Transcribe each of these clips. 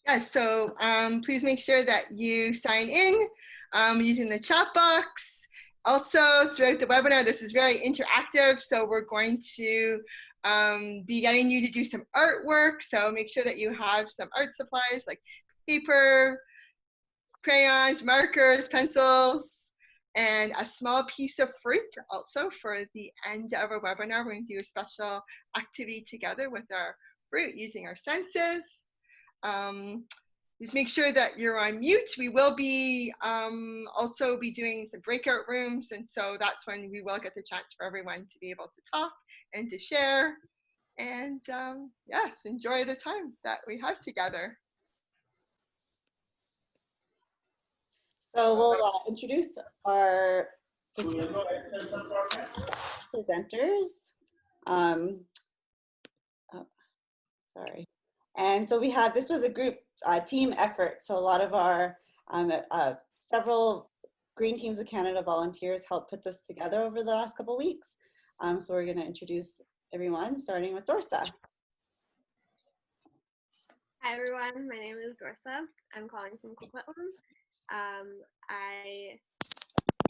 Yeah, so please make sure that you sign in using the chat box. Also, throughout the webinar, this is very interactive, so we're going to be getting you to do some artwork. So make sure that you have some art supplies like paper, crayons, markers, pencils, and a small piece of fruit. Also, for the end of our webinar, we're going to do a special activity together with our fruit using our senses. Just make sure that you're on mute. We will be also be doing some breakout rooms, and so that's when we will get the chance for everyone to be able to talk and to share. And yes, enjoy the time that we have together. So we'll introduce our presenters. Sorry. And so we have, this was a group team effort. So a lot of our several Green Teams of Canada volunteers helped put this together over the last couple of weeks. So we're going to introduce everyone, starting with Dorsa. Hi everyone, my name is Dorsa. I'm calling from Coquitlam. I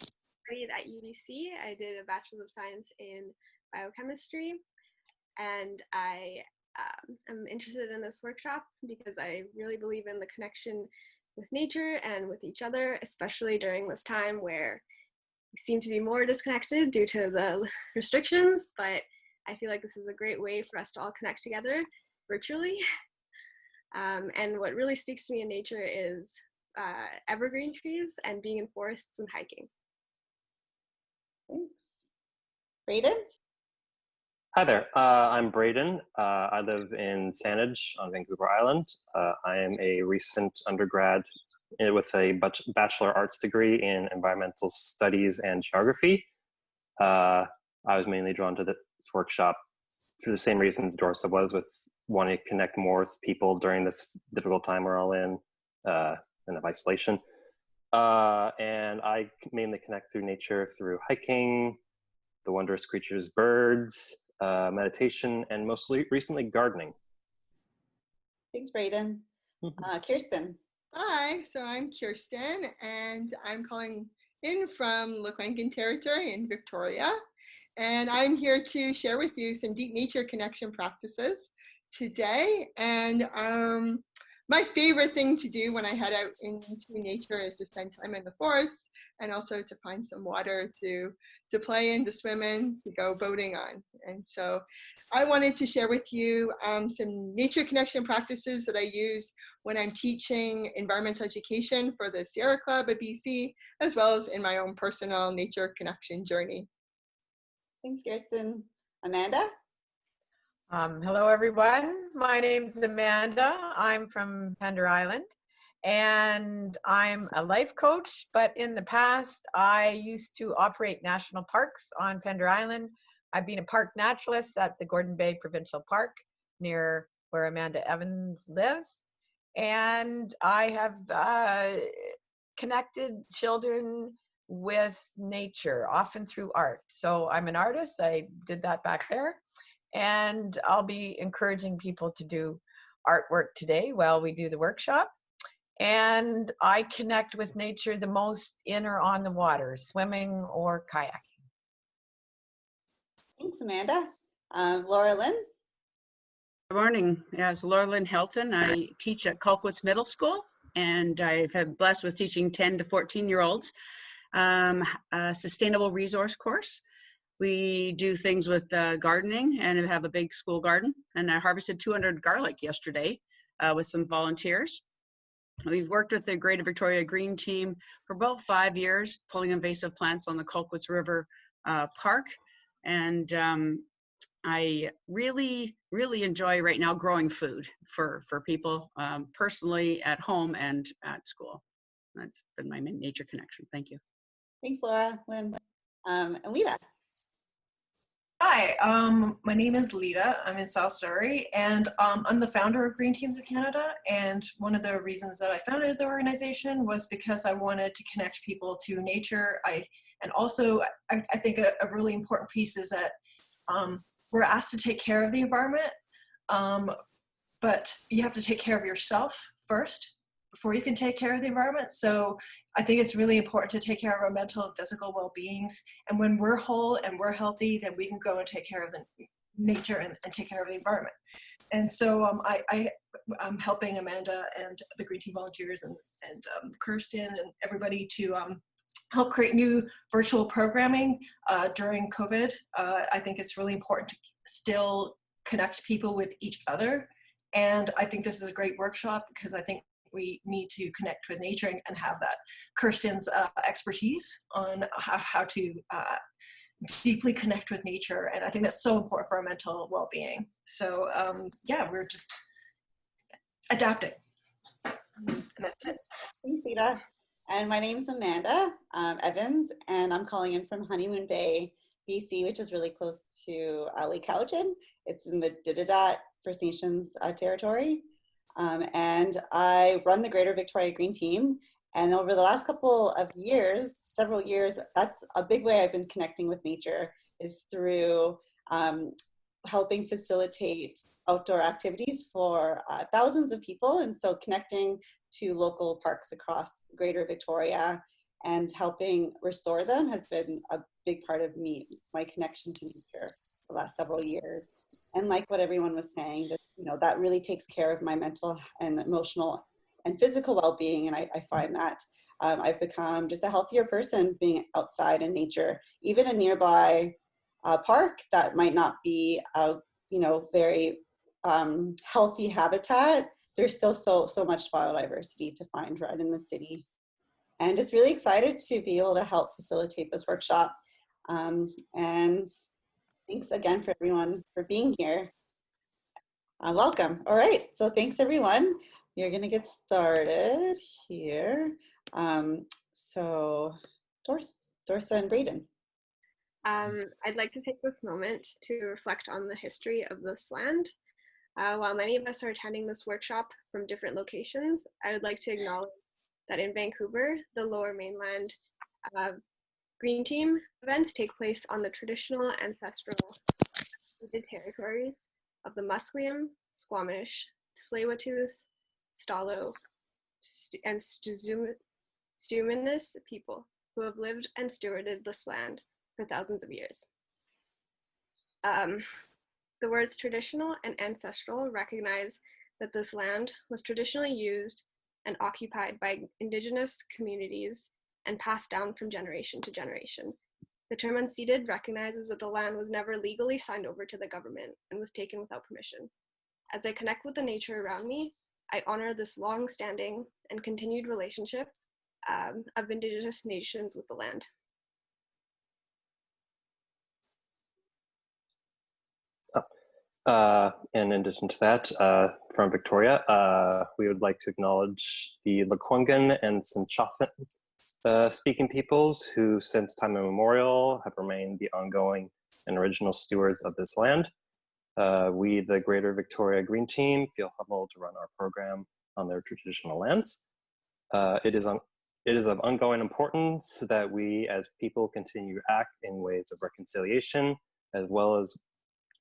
studied at UBC. I did a Bachelor of Science in Biochemistry, and I am interested in this workshop because I really believe in the connection with nature and with each other, especially during this time where we seem to be more disconnected due to the restrictions, but I feel like this is a great way for us to all connect together virtually. And what really speaks to me in nature is evergreen trees and being in forests and hiking. Thanks. Braden? Hi there, I'm Braden. I live in Saanich on Vancouver Island. I am a recent undergrad with a Bachelor Arts degree in Environmental Studies and Geography. I was mainly drawn to this workshop for the same reasons Dorsa was, with wanting to connect more with people during this difficult time we're all in of isolation. And I mainly connect through nature, through hiking, the wondrous creatures, birds, meditation, and mostly recently gardening. Thanks, Braden. Kirsten. Hi, so I'm Kirsten, and I'm calling in from Lekwungen Territory in Victoria. And I'm here to share with you some deep nature connection practices today. And my favorite thing to do when I head out into nature is to spend time in the forest, and also to find some water to play in, to swim in, to go boating on. And so I wanted to share with you some nature connection practices that I use when I'm teaching environmental education for the Sierra Club of BC, as well as in my own personal nature connection journey. Thanks, Kirsten. Amanda? Hello, everyone. My name's Amanda. I'm from Pender Island, and I'm a life coach, but in the past, I used to operate national parks on Pender Island. I've been a park naturalist at the Gordon Bay Provincial Park near where Amanda Evans lives, and I have connected children with nature, often through art. So I'm an artist. I did that back there. And I'll be encouraging people to do artwork today while we do the workshop. And I connect with nature the most in or on the water, swimming or kayaking. Thanks, Amanda. Laura Lynn? Good morning. Yes, Laura Lynn Helton. I teach at Colquitt's Middle School, and I've been blessed with teaching 10 to 14-year-olds a sustainable resource course. We do things with gardening, and we have a big school garden, and I harvested 200 garlic yesterday with some volunteers. We've worked with the Greater Victoria Green Team for about 5 years, pulling invasive plants on the Colquitts River Park, and I really enjoy right now growing food for people personally at home and at school. That's been my main nature connection. Thank you. Thanks, Laura. Lynn. And Lita. Hi, my name is Lita. I'm in South Surrey, and I'm the founder of Green Teams of Canada. And one of the reasons that I founded the organization was because I wanted to connect people to nature. And also, I think a really important piece is that we're asked to take care of the environment, but you have to take care of yourself first before you can take care of the environment. So I think it's really important to take care of our mental and physical well-beings. And when we're whole and we're healthy, then we can go and take care of the nature and take care of the environment. And so I'm helping Amanda and the Green Team volunteers and Kirsten and everybody to help create new virtual programming during COVID. I think it's really important to still connect people with each other. And I think this is a great workshop because I think we need to connect with nature and have that Kirsten's expertise on how to deeply connect with nature. And I think that's so important for our mental well-being. So yeah, we're just adapting. And that's it. Thanks, Lita. And my name's Amanda Evans, and I'm calling in from Honeymoon Bay, BC, which is really close to Lake Cowichan. It's in the Dididat First Nations territory. And I run the Greater Victoria Green Team. And over the last couple of years, several years, that's a big way I've been connecting with nature, is through helping facilitate outdoor activities for thousands of people. And so connecting to local parks across Greater Victoria and helping restore them has been a big part of my connection to nature the last several years. And like what everyone was saying, that, you know, that really takes care of my mental and emotional and physical well-being. And I find that I've become just a healthier person being outside in nature. Even a nearby park that might not be a, you know, very healthy habitat, there's still so much biodiversity to find right in the city. And just really excited to be able to help facilitate this workshop. And thanks again for everyone for being here. Welcome. All right, so thanks everyone. We're gonna get started here. So Dorsa and Braden. I'd like to take this moment to reflect on the history of this land. While many of us are attending this workshop from different locations, I would like to acknowledge that in Vancouver, the Lower Mainland Green Team events take place on the traditional ancestral territories of the Musqueam, Squamish, Tsleil-Waututh, Stalo, and Stuminus people who have lived and stewarded this land for thousands of years. The words traditional and ancestral recognize that this land was traditionally used and occupied by Indigenous communities and passed down from generation to generation. The term unceded recognizes that the land was never legally signed over to the government and was taken without permission. As I connect with the nature around me, I honor this long-standing and continued relationship of Indigenous nations with the land. In addition to that, from Victoria, we would like to acknowledge the Lekwungen and Tsimshian speaking peoples who since time immemorial have remained the ongoing and original stewards of this land. We, the Greater Victoria Green Team, feel humbled to run our program on their traditional lands. It is of ongoing importance that we as people continue to act in ways of reconciliation, as well as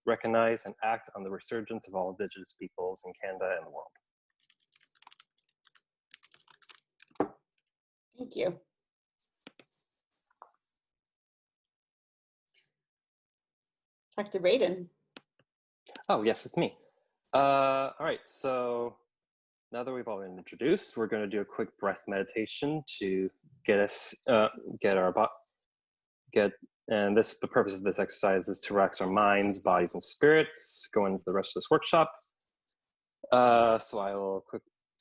recognize and act on the resurgence of all Indigenous peoples in Canada and the world. Thank you. Dr. Braden. Oh, yes, it's me. All right, so now that we've all been introduced, we're going to do a quick breath meditation to get us, and the purpose of this exercise is to relax our minds, bodies, and spirits going into the rest of this workshop. So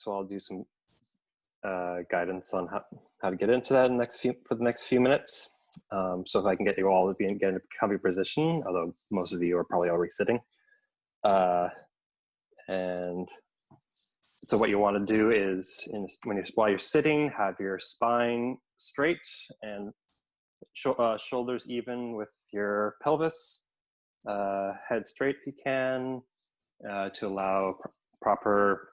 I'll do some guidance on how to get into that for the next few minutes. So if I can get you all to get in a comfy position, although most of you are probably already sitting. And so what you want to do is, while you're sitting, have your spine straight and shoulders even with your pelvis, head straight if you can, to allow proper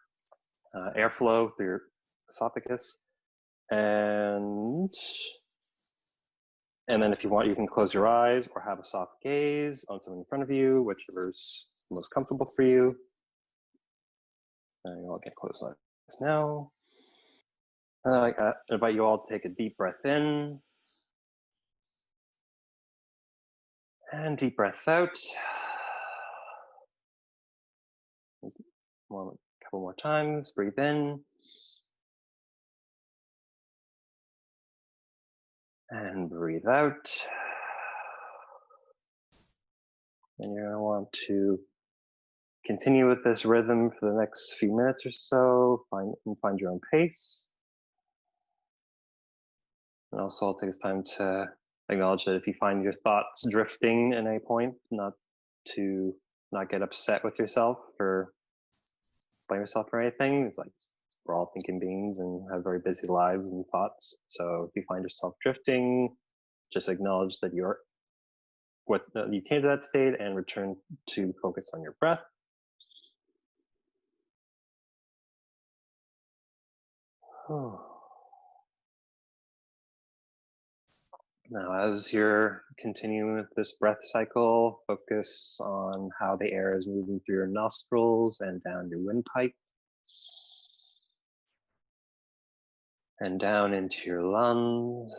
airflow through your esophagus. And then if you want, you can close your eyes or have a soft gaze on something in front of you, whichever's most comfortable for you. And you'll get close on Now, I invite you all to take a deep breath in and deep breath out. A couple more times. Breathe in and breathe out. And you're going to want to continue with this rhythm for the next few minutes or so. Find your own pace. And also, I'll take this time to acknowledge that if you find your thoughts drifting at any point, not get upset with yourself or blame yourself for anything. It's like we're all thinking beings and have very busy lives and thoughts. So if you find yourself drifting, just acknowledge that you came to that state and return to focus on your breath. Now, as you're continuing with this breath cycle, focus on how the air is moving through your nostrils and down your windpipe and down into your lungs.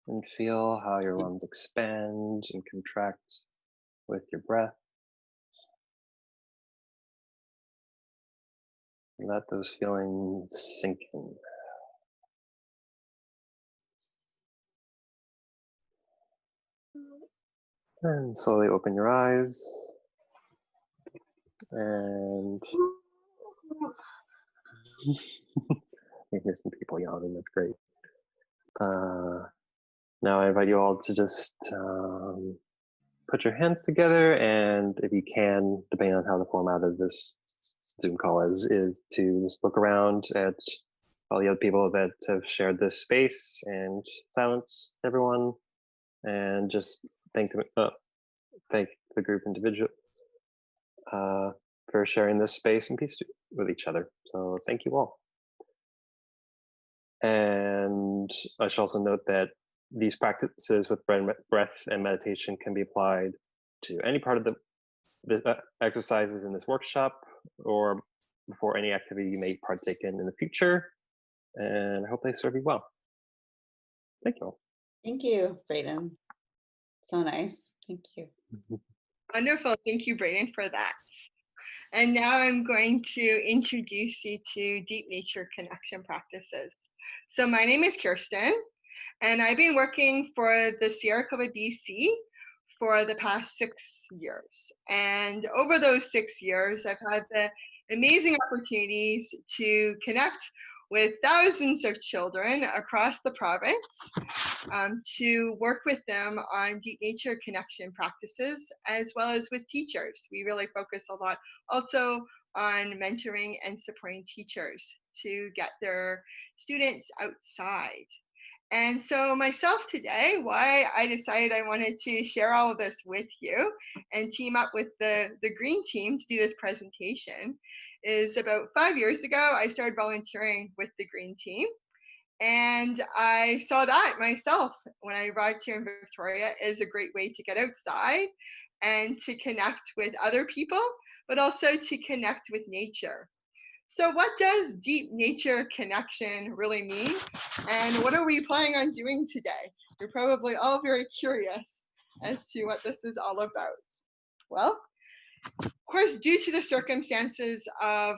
And feel how your lungs expand and contract with your breath. Let those feelings sink in. And slowly open your eyes. And you hear some people yawning, that's great. Now I invite you all to just put your hands together, and if you can, depending on how the format of this Zoom call is to just look around at all the other people that have shared this space and silence everyone, and just thank the group individually for sharing this space and peace with each other. So thank you all. And I should also note that these practices with breath and meditation can be applied to any part of the exercises in this workshop or before any activity you may partake in the future. And I hope they serve you well. Thank you all. Thank you, Braden. So nice. Thank you. Wonderful. Thank you, Braden, for that. And now I'm going to introduce you to deep nature connection practices. So my name is Kirsten, and I've been working for the Sierra Club of BC for the past 6 years. And over those 6 years, I've had the amazing opportunities to connect with thousands of children across the province, to work with them on deep nature connection practices, as well as with teachers. We really focus a lot also on mentoring and supporting teachers to get their students outside. And so myself today, why I decided I wanted to share all of this with you and team up with the green team to do this presentation is about 5 years ago, I started volunteering with the green team. And I saw that myself when I arrived here in Victoria as a great way to get outside and to connect with other people, but also to connect with nature. So what does deep nature connection really mean? And what are we planning on doing today? You're probably all very curious as to what this is all about. Well, of course, due to the circumstances of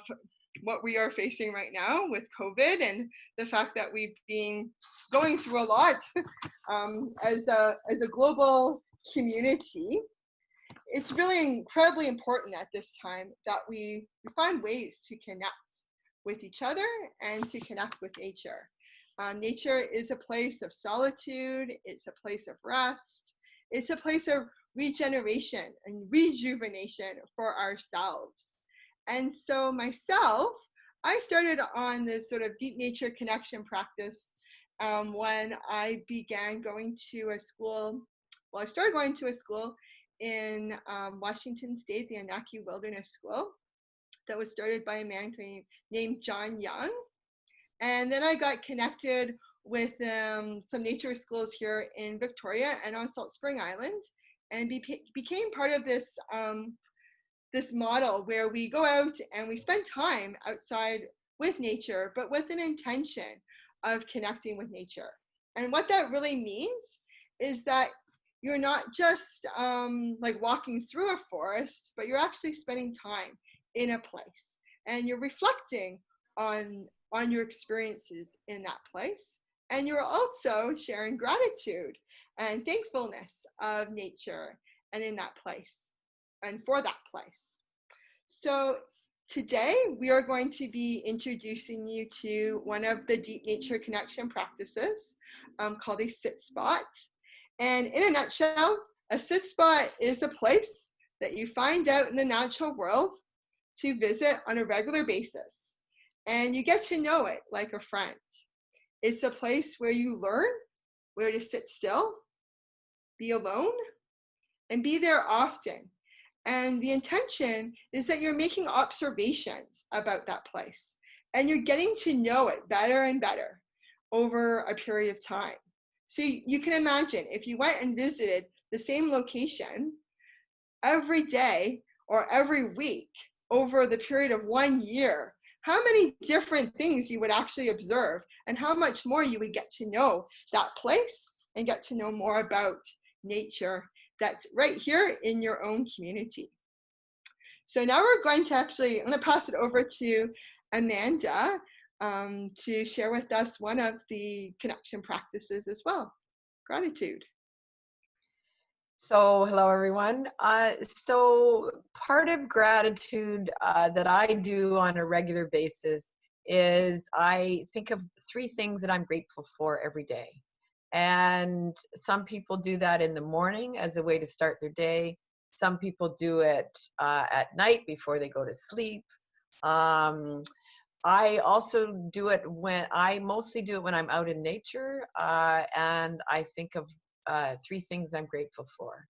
what we are facing right now with COVID and the fact that we've been going through a lot as a global community, it's really incredibly important at this time that we find ways to connect with each other and to connect with nature. Nature is a place of solitude, it's a place of rest, it's a place of regeneration and rejuvenation for ourselves. And so myself, I started on this sort of deep nature connection practice when I began going to a school. Well, I started going to a school in Washington State, the Anaki Wilderness School, that was started by a man named John Young. And then I got connected with some nature schools here in Victoria and on Salt Spring Island, and became part of this this model where we go out and we spend time outside with nature, but with an intention of connecting with nature. And what that really means is that you're not just like walking through a forest, but you're actually spending time in a place, and you're reflecting on your experiences in that place. And you're also sharing gratitude and thankfulness of nature and in that place and for that place. So today we are going to be introducing you to one of the deep nature connection practices called a sit spot. And in a nutshell, a sit spot is a place that you find out in the natural world to visit on a regular basis. And you get to know it like a friend. It's a place where you learn where to sit still, be alone, and be there often. And the intention is that you're making observations about that place, and you're getting to know it better and better over a period of time. So you can imagine if you went and visited the same location every day or every week over the period of 1 year, how many different things you would actually observe, and how much more you would get to know that place and get to know more about nature that's right here in your own community. So now we're going to I'm going to pass it over to Amanda to share with us one of the connection practices as well, gratitude. So hello everyone. So part of gratitude that I do on a regular basis is I think of 3 things that I'm grateful for every day. And some people do that in the morning as a way to start their day. Some people do it at night before they go to sleep. I also do it I mostly do it when I'm out in nature, and I think of 3 things I'm grateful for.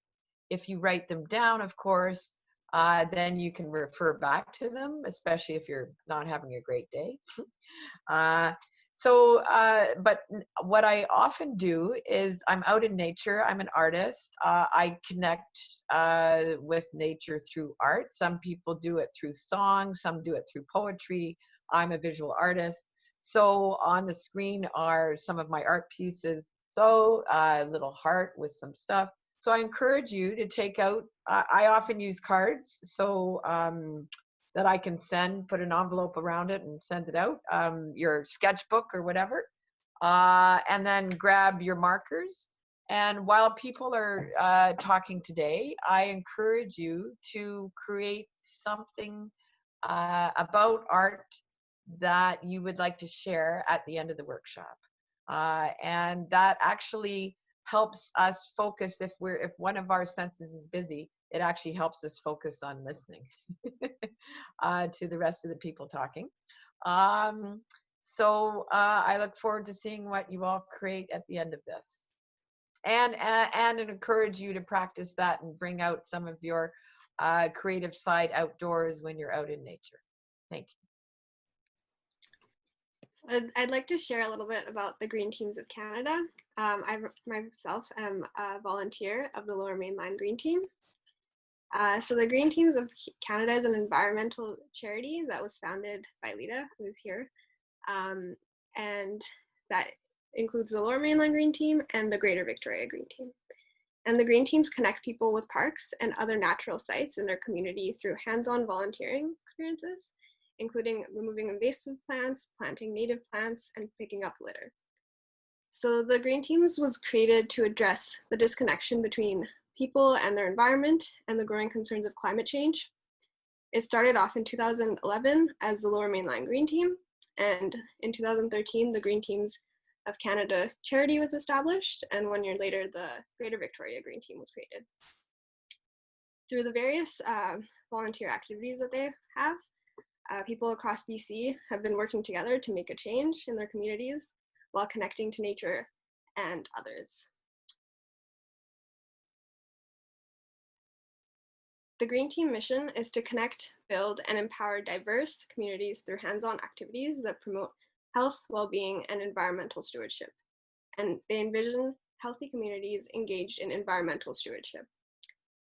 If you write them down, of course, then you can refer back to them, especially if you're not having a great day. But what I often do is I'm out in nature. I'm an artist. I connect with nature through art. Some people do it through song. Some do it through poetry. I'm a visual artist. So on the screen are some of my art pieces. So a little heart with some stuff. So I encourage you to take out, I often use cards, so that I can put an envelope around it and send it out, your sketchbook or whatever, and then grab your markers. And while people are talking today, I encourage you to create something about art that you would like to share at the end of the workshop. And that actually helps us focus. If one of our senses is busy, it actually helps us focus on listening to the rest of the people talking. So I look forward to seeing what you all create at the end of this, and encourage you to practice that and bring out some of your creative side outdoors when you're out in nature. Thank you. So I'd like to share a little bit about the Green Teams of Canada. I myself am a volunteer of the Lower Mainland Green Team. So the Green Teams of Canada is an environmental charity that was founded by Lita, who is here. And that includes the Lower Mainland Green Team and the Greater Victoria Green Team. And the Green Teams connect people with parks and other natural sites in their community through hands-on volunteering experiences, including removing invasive plants, planting native plants, and picking up litter. So the Green Teams was created to address the disconnection between people and their environment and the growing concerns of climate change. It started off in 2011 as the Lower Mainland Green Team, and in 2013, the Green Teams of Canada charity was established, and 1 year later, the Greater Victoria Green Team was created. Through the various volunteer activities that they have, people across BC have been working together to make a change in their communities while connecting to nature and others. The Green Team mission is to connect, build, and empower diverse communities through hands-on activities that promote health, well-being, and environmental stewardship. And they envision healthy communities engaged in environmental stewardship.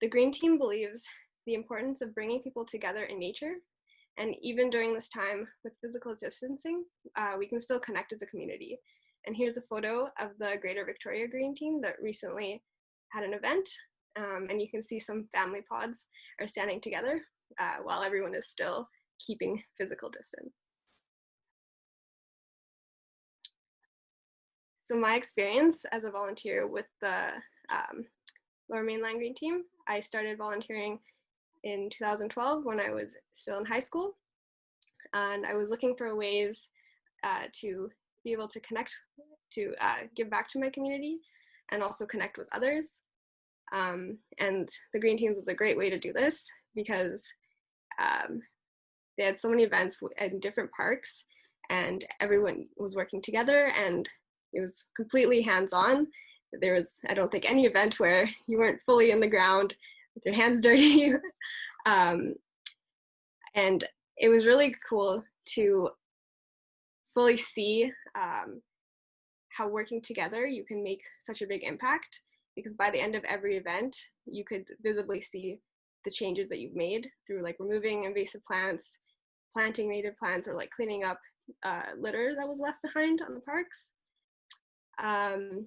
The Green Team believes the importance of bringing people together in nature. And even during this time with physical distancing, we can still connect as a community. And here's a photo of the Greater Victoria Green Team that recently had an event. And you can see some family pods are standing together while everyone is still keeping physical distance. So my experience as a volunteer with the Lower Mainland Green Team, I started volunteering in 2012 when I was still in high school. And I was looking for ways to be able to connect, to give back to my community and also connect with others. And the Green Teams was a great way to do this because they had so many events in different parks and everyone was working together and it was completely hands-on. There was, I don't think, any event where you weren't fully in the ground with your hands dirty. And it was really cool to fully see how working together you can make such a big impact, because by the end of every event, you could visibly see the changes that you've made through like removing invasive plants, planting native plants, or like cleaning up litter that was left behind on the parks. And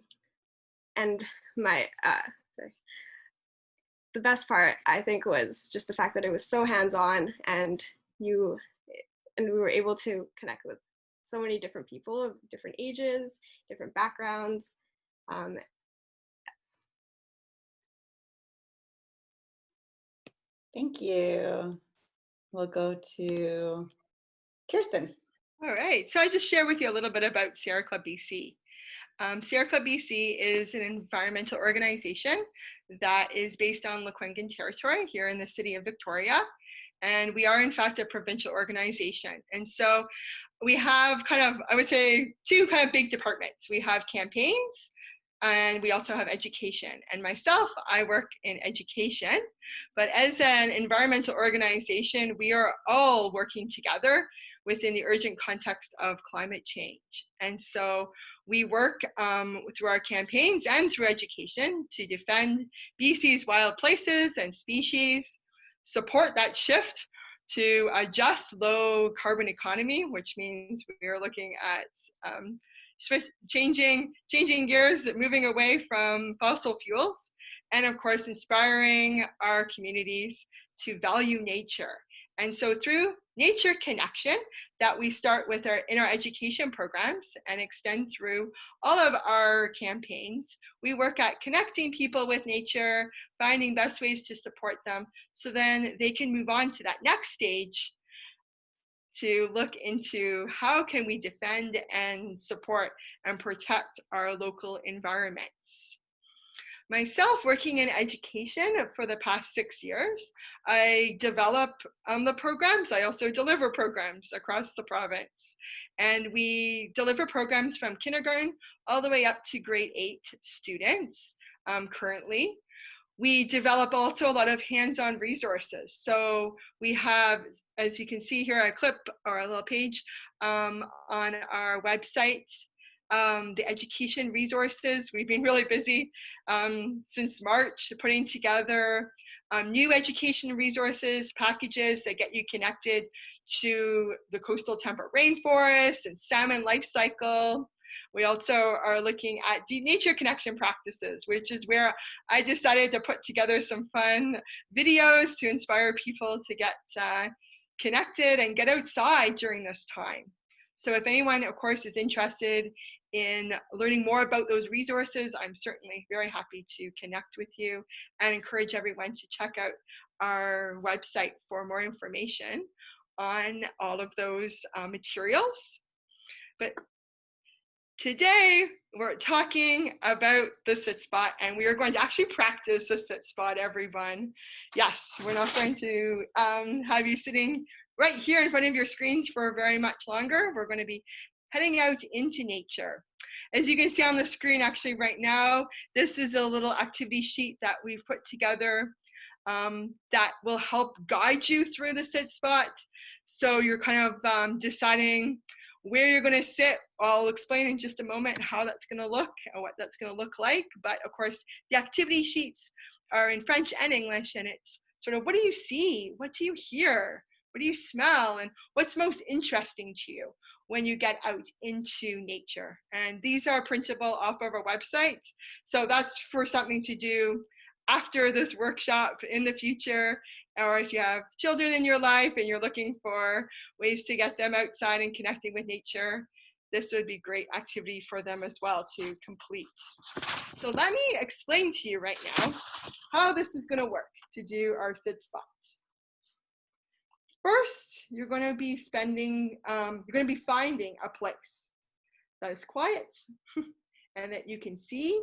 the best part, I think, was just the fact that it was so hands-on and we were able to connect with so many different people of different ages, different backgrounds. Yes. Thank you. We'll go to Kirsten. All right, so I just share with you a little bit about Sierra Club BC. Sierra Club BC is an environmental organization that is based on Lekwungen territory here in the city of Victoria. And we are in fact a provincial organization. And so we have kind of, I would say, two kind of big departments. We have campaigns and we also have education. And myself, I work in education, but as an environmental organization, we are all working together within the urgent context of climate change. And so we work through our campaigns and through education to defend BC's wild places and species, support that shift to a just low carbon economy, which means we are looking at changing gears, moving away from fossil fuels, and of course, inspiring our communities to value nature. And so through nature connection that we start with in our education programs and extend through all of our campaigns, we work at connecting people with nature, finding best ways to support them, so then they can move on to that next stage to look into how can we defend and support and protect our local environments. Myself, working in education for the past 6 years, I develop the programs. I also deliver programs across the province. And we deliver programs from kindergarten all the way up to grade 8 students currently. We develop also a lot of hands-on resources. So we have, as you can see here, a clip or a little page on our website. The education resources. We've been really busy since March putting together new education resources, packages that get you connected to the coastal temperate rainforest and salmon life cycle. We also are looking at deep nature connection practices, which is where I decided to put together some fun videos to inspire people to get connected and get outside during this time. So if anyone, of course, is interested in learning more about those resources, I'm certainly very happy to connect with you and encourage everyone to check out our website for more information on all of those materials. But today we're talking about the sit spot, and we are going to actually practice the sit spot, everyone. Yes, we're not going to have you sitting right here in front of your screens for very much longer. We're going to be heading out into nature. As you can see on the screen actually right now, this is a little activity sheet that we've put together that will help guide you through the sit spot. So you're kind of deciding where you're going to sit. I'll explain in just a moment how that's going to look and what that's going to look like. But of course, the activity sheets are in French and English, and it's sort of what do you see? What do you hear? What do you smell? And what's most interesting to you when you get out into nature? And these are printable off of our website. So that's for something to do after this workshop in the future, or if you have children in your life and you're looking for ways to get them outside and connecting with nature, this would be a great activity for them as well to complete. So let me explain to you right now how this is going to work to do our sit spots. First, you're going to be finding a place that is quiet and that you can see,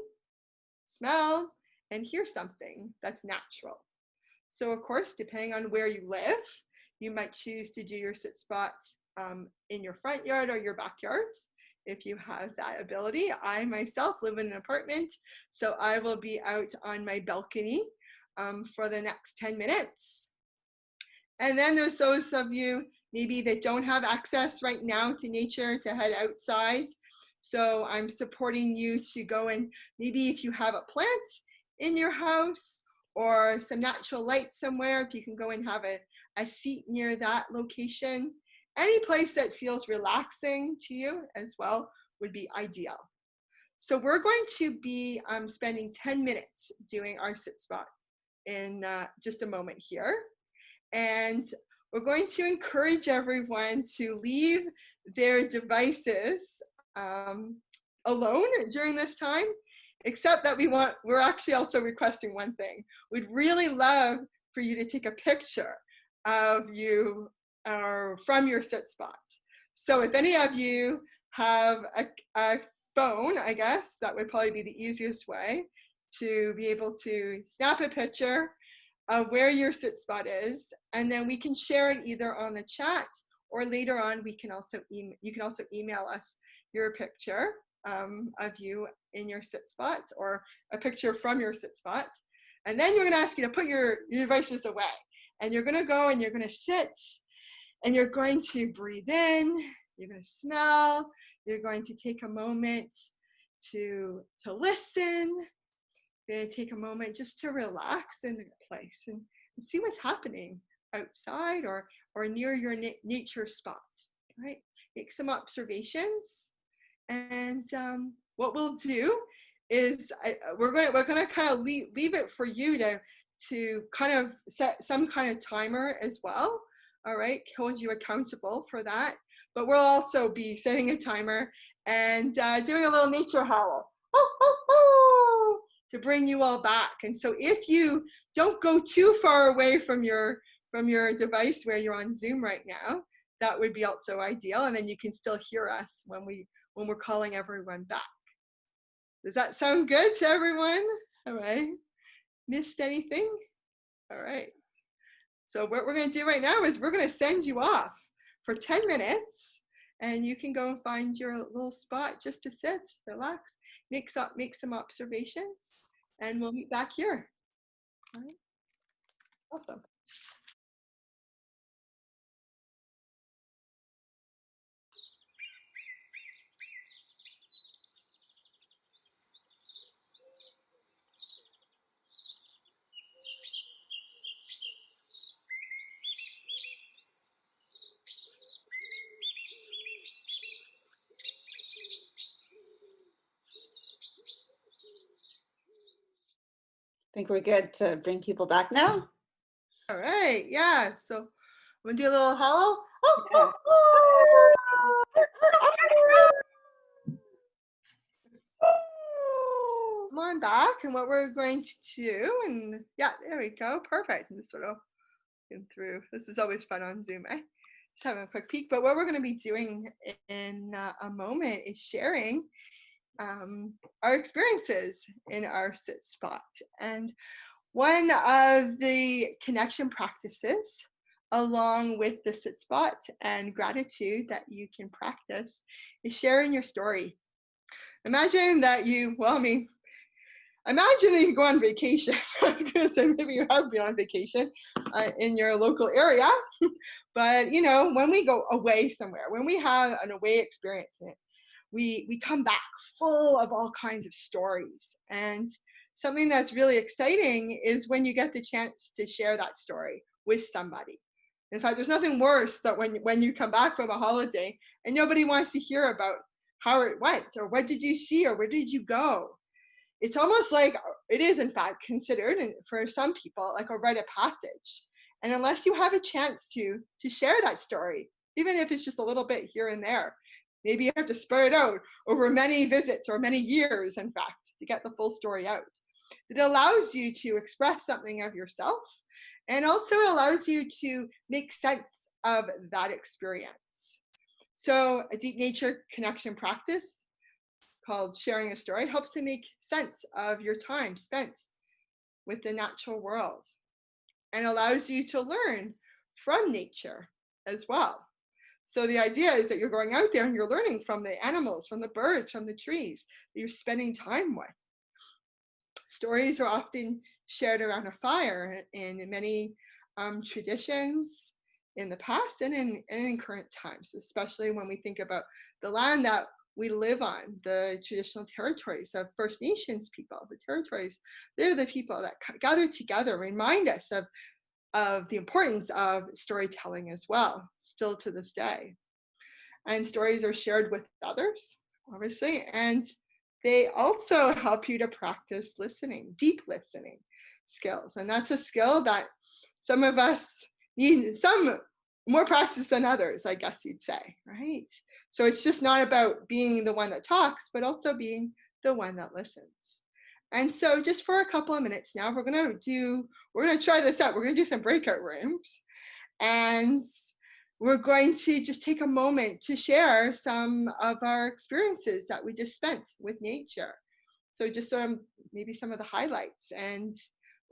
smell, and hear something that's natural. So of course, depending on where you live, you might choose to do your sit spot in your front yard or your backyard, if you have that ability. I myself live in an apartment, so I will be out on my balcony for the next 10 minutes. And then there's those of you maybe that don't have access right now to nature to head outside. So I'm supporting you to go and maybe if you have a plant in your house or some natural light somewhere, if you can go and have a seat near that location. Any place that feels relaxing to you as well would be ideal. So we're going to be spending 10 minutes doing our sit spot in just a moment here. And we're going to encourage everyone to leave their devices alone during this time, except that we're actually also requesting one thing. We'd really love for you to take a picture of you from your sit spot. So if any of you have a phone, I guess that would probably be the easiest way to be able to snap a picture of where your sit spot is, and then we can share it either on the chat or later on you can also email us your picture of you in your sit spot or a picture from your sit spot. And then we're going to ask you to put your devices away, and you're going to go and you're going to sit and you're going to breathe in, you're going to smell, you're going to take a moment to listen. You're going to take a moment just to relax in the place and see what's happening outside or near your nature spot, right? Make some observations, and what we'll do is we're going to kind of leave it for you to kind of set some kind of timer as well. All right, hold you accountable for that. But we'll also be setting a timer and doing a little nature howl. Oh, oh, oh, to bring you all back. And so if you don't go too far away from your device where you're on Zoom right now, that would be also ideal. And then you can still hear us when we're calling everyone back. Does that sound good to everyone? All right. Missed anything? All right. So what we're going to do right now is we're going to send you off for 10 minutes, and you can go and find your little spot just to sit, relax, make some observations, and we'll meet back here. All right. Awesome. I think we're good to bring people back now. All right, yeah. So I'm gonna do a little howl. Yeah. Come on back, and what we're going to do, and yeah, there we go, perfect. And just sort of get through. This is always fun on Zoom, eh? Just having a quick peek. But what we're going to be doing in a moment is sharing our experiences in our sit spot. And one of the connection practices along with the sit spot and gratitude that you can practice is sharing your story. Imagine that imagine that you go on vacation. I was going to say maybe you have been on vacation in your local area, but you know, when we go away somewhere, when we have an away experience, we come back full of all kinds of stories. And something that's really exciting is when you get the chance to share that story with somebody. In fact, there's nothing worse than when you come back from a holiday and nobody wants to hear about how it went, or what did you see, or where did you go. It's almost like, it is in fact considered, and for some people, like a rite of passage. And unless you have a chance to share that story, even if it's just a little bit here and there, maybe you have to spread it out over many visits or many years, in fact, to get the full story out. It allows you to express something of yourself, and also allows you to make sense of that experience. So a deep nature connection practice called sharing a story helps to make sense of your time spent with the natural world, and allows you to learn from nature as well. So the idea is that you're going out there and you're learning from the animals, from the birds, from the trees that you're spending time with. Stories are often shared around a fire in many traditions in the past and in current times, especially when we think about the land that we live on, the traditional territories of First Nations people. The territories, they're the people that gather together, remind us of the importance of storytelling as well, still to this day. And stories are shared with others, obviously, and they also help you to practice listening, deep listening skills. And that's a skill that some of us need some more practice than others, I guess you'd say, right? So it's just not about being the one that talks, but also being the one that listens. And so just for a couple of minutes now, we're gonna try this out. We're gonna do some breakout rooms, and we're going to just take a moment to share some of our experiences that we just spent with nature. So just maybe some of the highlights, and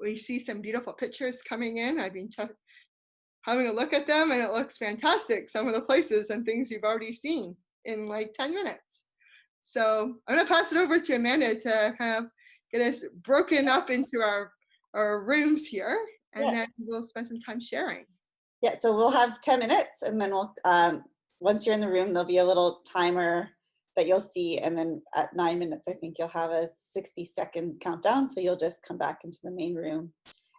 we see some beautiful pictures coming in. I've been having a look at them, and it looks fantastic. Some of the places and things you've already seen in like 10 minutes. So I'm gonna pass it over to Amanda to kind of get us broken up into our rooms here, and then we'll spend some time sharing. Yeah, so we'll have 10 minutes, and then we'll, once you're in the room, there'll be a little timer that you'll see, and then at 9 minutes, I think you'll have a 60-second countdown, so you'll just come back into the main room.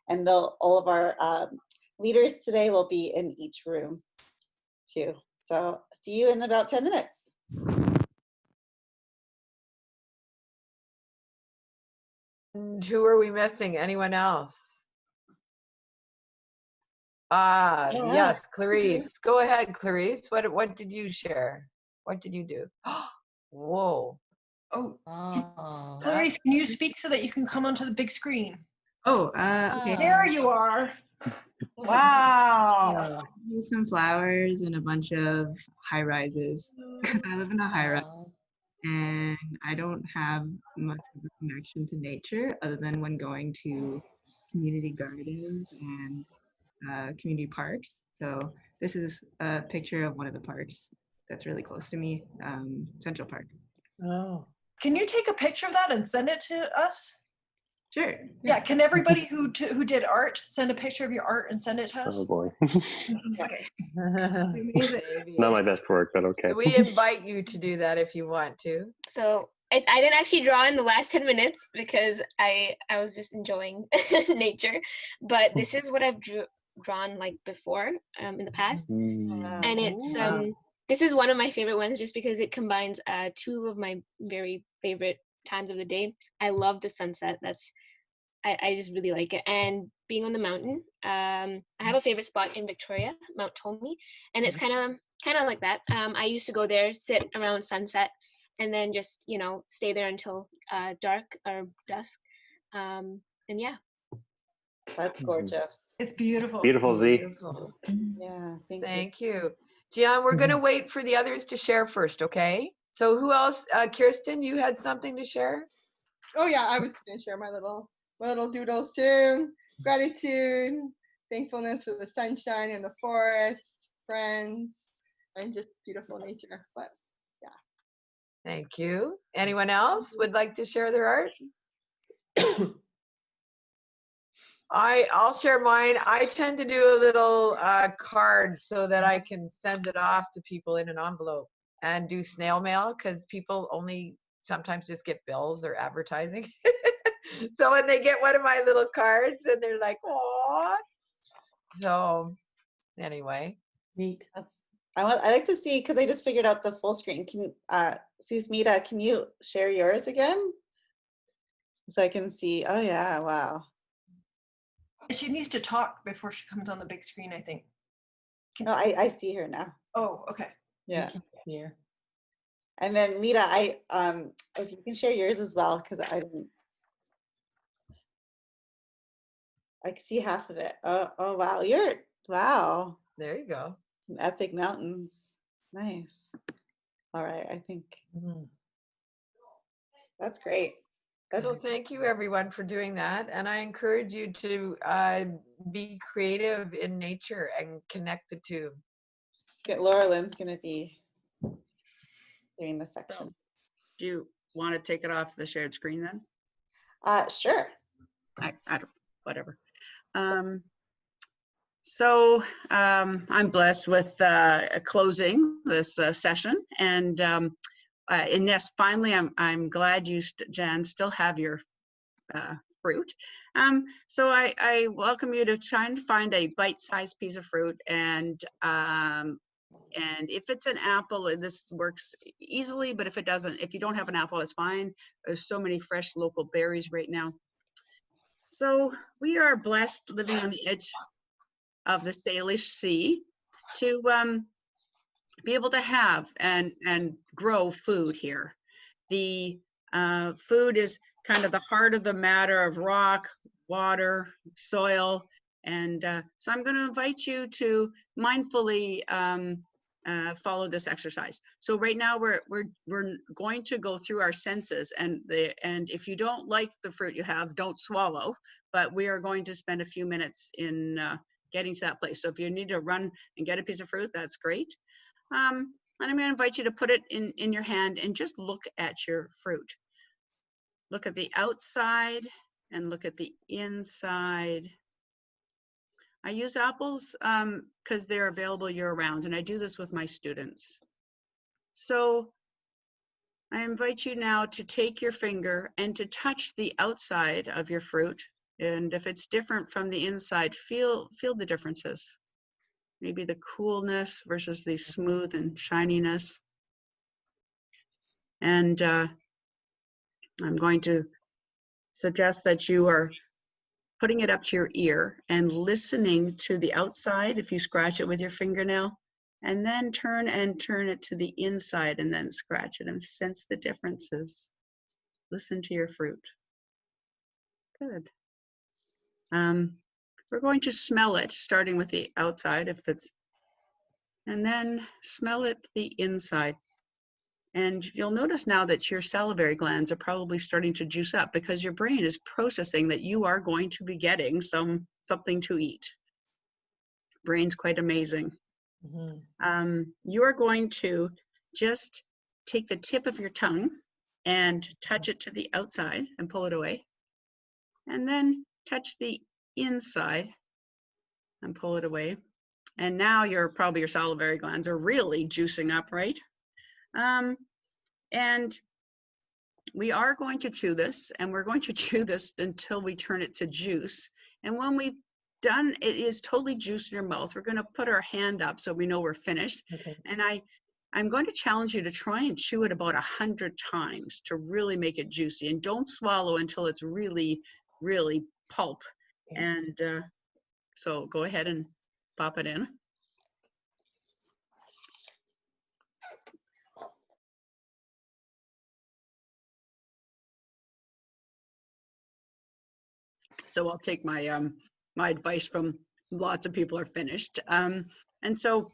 And all of our leaders today will be in each room too. So see you in about 10 minutes. And who are we missing? Anyone else? Yes, Clarice. Go ahead, Clarice. What did you share? What did you do? Whoa. Oh, Clarice, can you speak so that you can come onto the big screen? Oh, okay. There you are. Wow. Use some flowers and a bunch of high rises. I live in a high rise, and I don't have much of a connection to nature other than when going to community gardens and community parks. So this is a picture of one of the parks that's really close to me, Central Park. Oh. Can you take a picture of that and send it to us? Sure. Yeah, can everybody who did art send a picture of your art and send it to us? Oh boy. Okay. Amazing. It's not my best work, but okay. We invite you to do that if you want to. So I didn't actually draw in the last 10 minutes because I was just enjoying nature, but this is what I've drawn like before in the past, and it's this is one of my favorite ones just because it combines two of my very favorite times of the day. I love the sunset. I just really like it, and being on the mountain. I have a favorite spot in Victoria, Mount Tomey, and it's kind of like that. I used to go there, sit around sunset, and then just stay there until dark or dusk, and yeah. That's gorgeous. It's beautiful. Beautiful, Z. Beautiful. Yeah, Thank you. Gian, we're going to wait for the others to share first, okay? So who else? Kirsten, you had something to share? Oh yeah, I was going to share my little doodles too. Gratitude, thankfulness for the sunshine and the forest, friends, and just beautiful nature. But yeah. Thank you. Anyone else would like to share their art? I'll share mine. I tend to do a little card so that I can send it off to people in an envelope and do snail mail, because people only sometimes just get bills or advertising. So when they get one of my little cards and they're like, "Aw." So anyway, Neat. I like to see, because I just figured out the full screen. Can Susmita, can you share yours again? So I can see. Oh yeah, wow. She needs to talk before she comes on the big screen, I think. No, I see her now. Oh, okay. Yeah. Here. And then Lita, if you can share yours as well, because I can see half of it. Oh wow, wow. there you go. Some epic mountains. Nice. All right, I think that's great. So thank you everyone for doing that. And I encourage you to be creative in nature and connect the two. Laura Lynn's gonna be doing the section. Do you want to take it off the shared screen then? Sure. I don't, whatever. I'm blessed with closing this session, and yes, finally, I'm glad you, Jan, still have your fruit. So I welcome you to try and find a bite-sized piece of fruit, and if it's an apple, this works easily, but if it doesn't, if you don't have an apple, it's fine. There's so many fresh local berries right now. So we are blessed living on the edge of the Salish Sea to be able to have and grow food here. The food is kind of the heart of the matter of rock, water, soil, and so I'm going to invite you to mindfully follow this exercise. So right now we're going to go through our senses, and if you don't like the fruit you have, don't swallow. But we are going to spend a few minutes in getting to that place. So if you need to run and get a piece of fruit, that's great. And I'm going to invite you to put it in your hand and just look at your fruit. Look at the outside and look at the inside. I use apples because they're available year-round, and I do this with my students. So I invite you now to take your finger and to touch the outside of your fruit. And if it's different from the inside, feel the differences. Maybe the coolness versus the smooth and shininess. And I'm going to suggest that you are putting it up to your ear and listening to the outside if you scratch it with your fingernail, and then turn it to the inside and then scratch it and sense the differences. Listen to your fruit. Good. We're going to smell it, starting with the outside, and then smell it the inside. And you'll notice now that your salivary glands are probably starting to juice up because your brain is processing that you are going to be getting something to eat. Brain's quite amazing. Mm-hmm. You are going to just take the tip of your tongue and touch it to the outside and pull it away. And then touch the inside and pull it away. And now your salivary glands are really juicing up, right? And we are going to chew this, and we're going to chew this until we turn it to juice. And when we've done, it is totally juice in your mouth. We're going to put our hand up so we know we're finished. Okay. And I'm going to challenge you to try and chew it about 100 times to really make it juicy. And don't swallow until it's really, really pulp. Okay. And so go ahead and pop it in. So I'll take my my advice from lots of people are finished. And so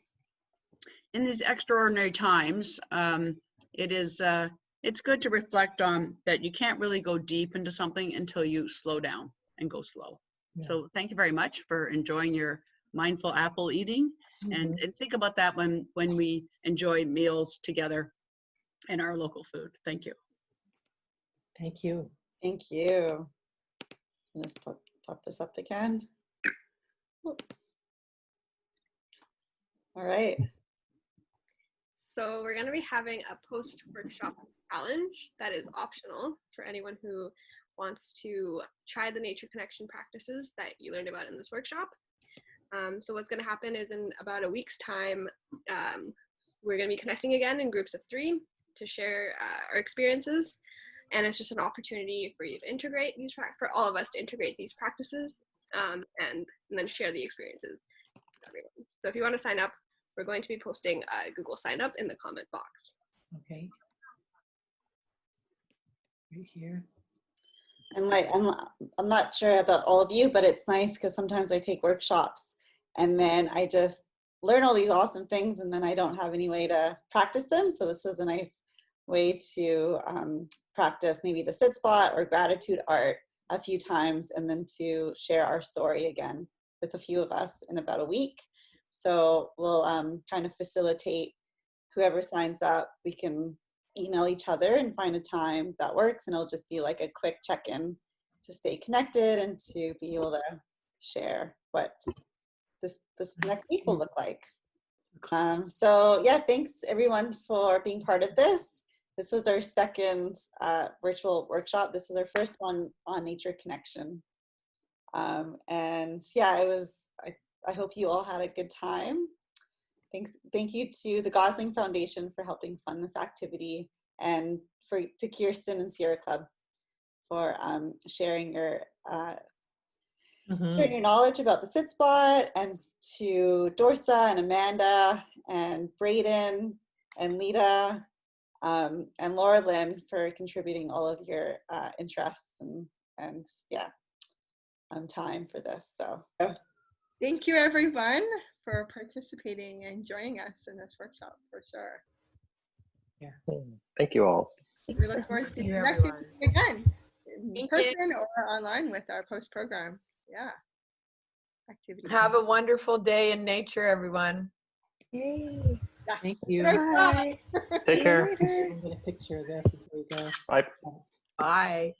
in these extraordinary times, it's good to reflect on that you can't really go deep into something until you slow down and go slow. Yeah. So thank you very much for enjoying your mindful apple eating. Mm-hmm. and think about that when we enjoy meals together in our local food. Thank you. Thank you. Thank you. Let's pop this up again. All right. So we're going to be having a post-workshop challenge that is optional for anyone who wants to try the nature connection practices that you learned about in this workshop. So what's going to happen is in about a week's time, we're going to be connecting again in groups of 3 to share our experiences. And it's just an opportunity for you to integrate these, for all of us to integrate these practices and then share the experiences with everyone. So if you want to sign up, we're going to be posting a Google sign up in the comment box. Okay. Right here. And like, I'm not sure about all of you, but it's nice because sometimes I take workshops and then I just learn all these awesome things and then I don't have any way to practice them. So this is a nice way to practice maybe the sit spot or gratitude art a few times and then to share our story again with a few of us in about a week. So we'll kind of facilitate whoever signs up. We can email each other and find a time that works, and it'll just be like a quick check-in to stay connected and to be able to share what this next week will look like. So yeah, thanks everyone for being part of this. This was our second virtual workshop. This was our first one on nature connection. And yeah, I hope you all had a good time. Thank you to the Gosling Foundation for helping fund this activity, and to Kirsten and Sierra Club for sharing your knowledge about the sit spot, and to Dorsa and Amanda and Braden and Lita and Laura Lynn for contributing all of your interests and yeah, time for this. So Thank you everyone for participating and joining us in this workshop for sure. Yeah. Thank you all. We look forward to connecting again in person or online with our post-program. Yeah. Activities. Have a wonderful day in nature, everyone. Yay. Yes. Thank you. Bye. Take care. I'm gonna get a picture of this before we go. Bye. Bye.